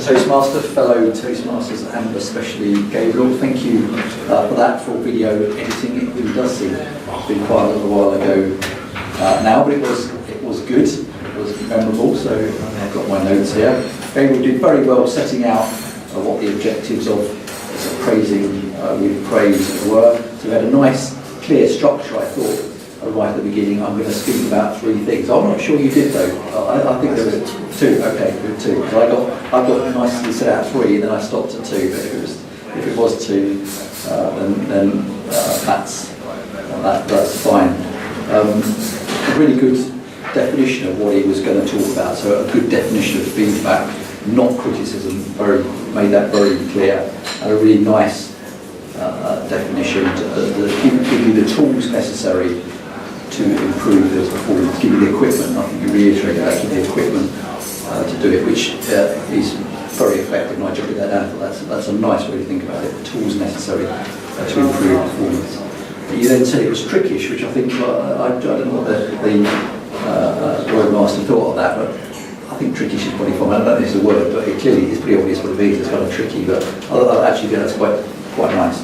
Toastmaster, fellow Toastmasters, and especially Gabriel. Thank you for that, for video editing. It really does seem it's been quite a little while ago now, but it was good. It was memorable. So I've got my notes here. Gabriel did very well setting out what the objectives of praising with praise were. So we had a nice, clear structure, I thought. Right at the beginning, I'm going to speak about 3 things. I'm not sure you did though. I think there was 2. Okay, good 2. So I got nicely set out 3, and then I stopped at 2. But if it was 2, then that's fine. A really good definition of what he was going to talk about. So a good definition of feedback, not criticism. Made that very clear, and a really nice definition to give you the tools necessary to improve the performance, give you the equipment. I think you reiterated that, give the equipment to do it, which is very effective, and I jotted that down. That's a nice way to think about it, the tools necessary to improve performance. But you then said it was trickish, which I think, I don't know what the Royal Master thought of that, but I think trickish is probably fine. I don't know if it's a word, but it clearly is pretty obvious what it means. It's kind of tricky, but I actually think that's quite nice.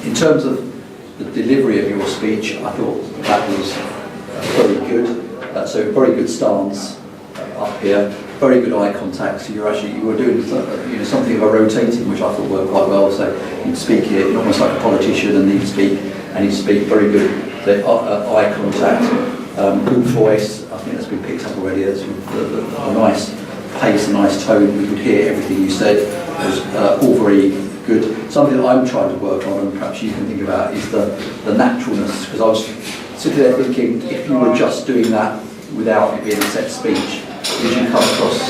In terms of the delivery of your speech, I thought that was very good. So very good stance up here, very good eye contact. So you were doing something of a rotating, which I thought worked quite well. So you'd speak here, almost like a politician, and you'd speak very good. So eye contact, good voice. I think that's been picked up already. That's a nice pace, a nice tone. We could hear everything you said. It was all very good. Something that I'm trying to work on, and perhaps you can think about, is the naturalness. Because I was sitting there thinking, if you were just doing that without it being a set speech, would you come across,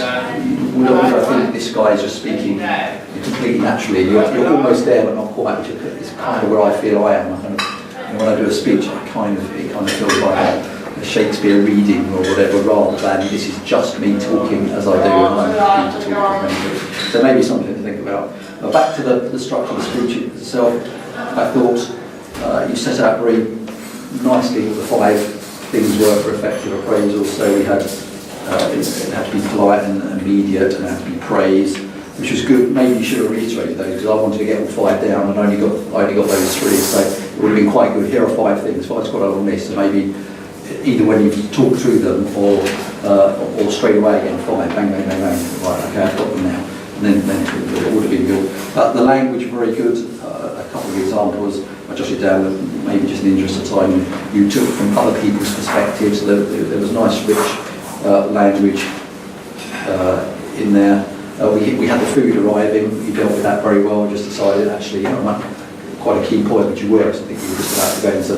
would I think this guy is just speaking completely naturally? You're almost there, but not quite, which is kind of where I feel I am. When I do a speech, it kind of feels like a Shakespeare reading or whatever, rather than this is just me talking as I do, and I'm happy to talk as many. So maybe something to think about. Back to the structure of the speech itself, I thought you set out very nicely what the 5 things were for effective appraisal. So we had it had to be polite and immediate, and it had to be praise, which was good. Maybe you should have reiterated those, because I wanted to get all 5 down, and I only got those 3. So it would have been quite good. Here are 5 things. 5's quite a long list, so maybe either when you talk through them or straight away again, 5, bang, bang, bang, bang. Right, okay, I've got them now. And then it would have been good. The language, very good. A couple of examples I jotted down, maybe just in the interest of time. You took from other people's perspectives. So there was nice, rich language in there. We had the food arriving. You dealt with that very well. Just decided, actually, quite a key point, which you were. I think you were just about to go into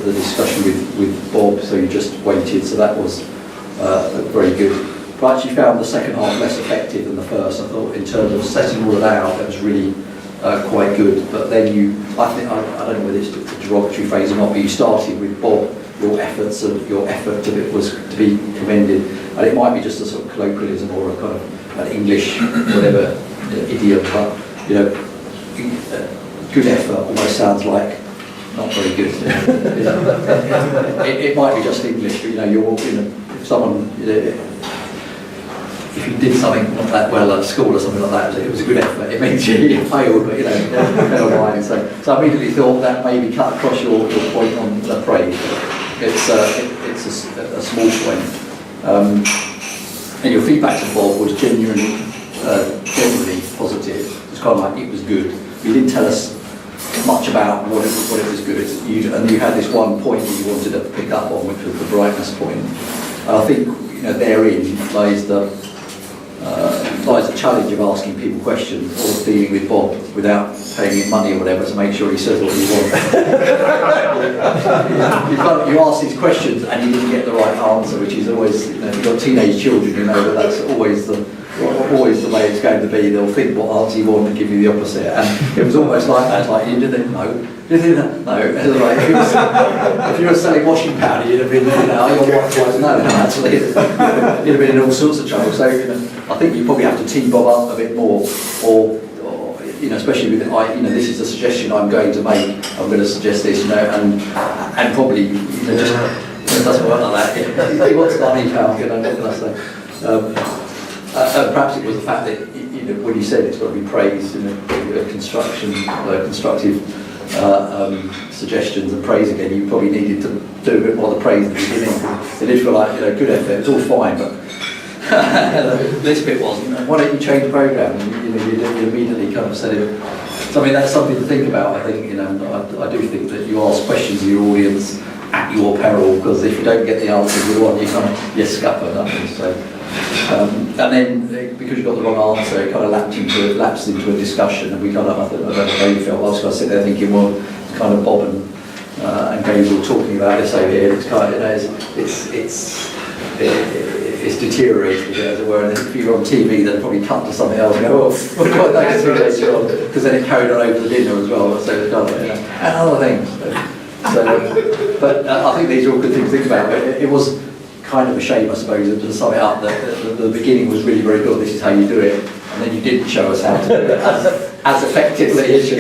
the discussion with Bob. So you just waited. So that was very good. I actually found the second half less effective than the first. I thought, in terms of setting all of that out, that was really quite good. But then I don't know whether it's a derogatory phrase or not, but you started with Bob. Your effort of it was to be commended, and it might be just a sort of colloquialism or a kind of an English whatever idiom, but good effort almost sounds like not very good. It might be just English, but if someone. If you did something not that well at school or something like that, it was a good effort. It means you failed, but never mind. So I immediately thought that maybe cut across your point on the praise. It's a small point. And your feedback to Bob was generally positive. It's kind of like it was good. You didn't tell us much about what it was good. And you had this one point that you wanted to pick up on, which was the brightness point. And I think therein lies the challenge of asking people questions or dealing with Bob without paying him money or whatever to make sure he says what he wants. You ask these questions and you didn't get the right answer, which is always, if you've got teenage children, that's always the way it's going to be. They'll think what answer you want and give you the opposite. And it was almost like that. It's like, you did it? No. You did that? No. Like, if you were selling washing powder, you'd have been, your wife was no, actually. You'd have been in all sorts of trouble. So, I think you probably have to tee Bob up a bit more, or especially with this is a suggestion I'm going to make. I'm going to suggest this, and probably just it doesn't work like that. He wants money, pal. What can I say? Perhaps it was the fact that, when you said it's got to be praised, constructive suggestions and praise again, you probably needed to do a bit more of the praise at the beginning. It did feel like, good effort, it was all fine, but this bit wasn't. Why don't you change the programme? You immediately kind of said it. So I mean, that's something to think about. I think, I do think that you ask questions of your audience at your peril, because if you don't get the answers you want, you scupper nothing. So, and then because you got the wrong answer, it kind of lapsed into a discussion, and we kind of, I don't know how you felt. I was kind of sitting there thinking, well, it's kind of Bob and Gabriels talking about this over here. It's kind of, it's deteriorated, as it were, and if you were on TV, they'd probably cut to something else and go, we'll quite that later on, because then it carried on over the dinner as well, so it's kind of, and other things. But I think these are all good things to think about. It was kind of a shame, I suppose, to sum it up, that the beginning was really very good, this is how you do it, and then you didn't show us how to do it as effectively as you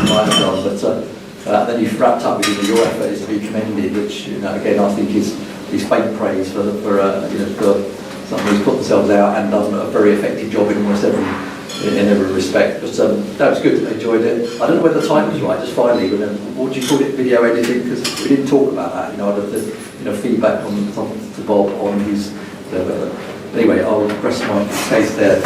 might have done. But then you've wrapped up with your effort is to be commended, which again I think is faint praise for someone who's put themselves out and done a very effective job in almost every respect. But that was good. I enjoyed it. I don't know whether the time was right. Just finally, what would you call it? Video editing? Because we didn't talk about that. Feedback to Bob on his. Anyway, I'll rest my case there.